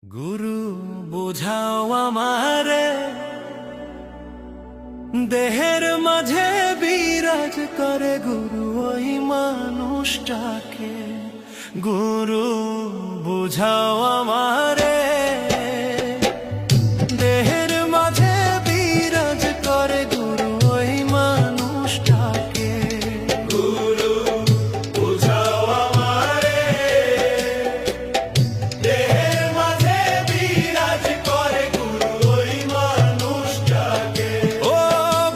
গুরু বোঝাও আমারে, দেহের মাঝে বিরাজ করে গুরু ওই মানুষটাকে। গুরু বোঝাও আমারে, দেহের মাঝে বিরাজ করে গুরু ওই মানুষটাকে। গুরু বোঝাও আমারে, দেহের মাঝে বিরাজ করে গুরু ওই মানুষটাকে। ও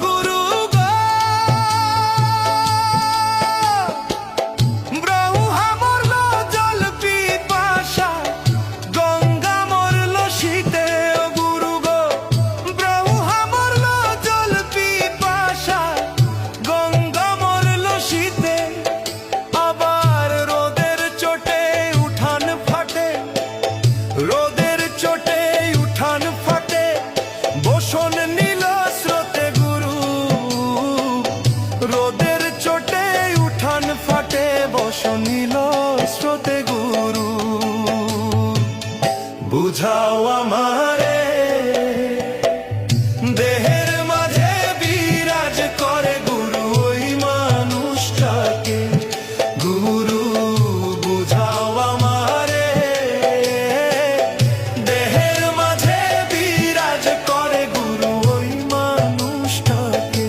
গুরু গো, ব্রহ্মা মরল জল পিপাসা, গঙ্গা মরল শীতে। ও গুরু গো, ব্রহ্মা মরল জল পিপাসা, গঙ্গা মরল শীতে। আবার রোদের চোটে উঠান ফাটে, রোদের চোটে উঠান ফাটে, বসন নীল স্রোতে গুরু। রোদের চোটে উঠান ফাটে, বসন নীল স্রোতে গুরু। বুঝাও আমারে, দেহের মাঝে বিরাজ করে গুরু ওই মানুষটাকে। গুরু বুঝাও আমারে, দেহের মাঝে বিরাজ করে গুরু ওই মানুষটাকে।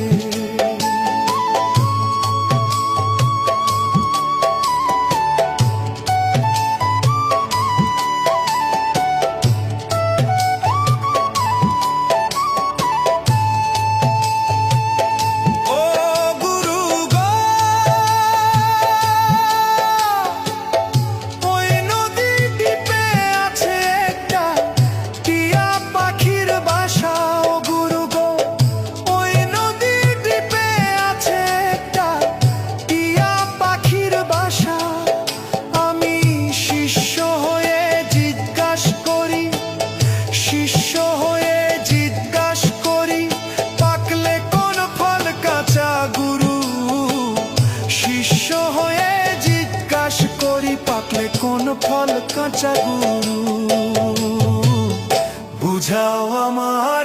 ও গুরু গো, ওই নদী দ্বীপে আছে একটা টিয়া পাখির বাসা। ও গুরু গো, ওই নদী দ্বীপে আছে একটা টিয়া পাখির বাসা। আমি শিষ্য হয়ে জিজ্ঞাস করি, শিষ্য হয়ে জিজ্ঞাস করি, পাকলে কোন ফল কাঁচা গুরু। শিষ্য হয়ে জিজ্ঞাস করি, পাকলে কোন ফল কাঁচা গুরু। বুঝাও আমার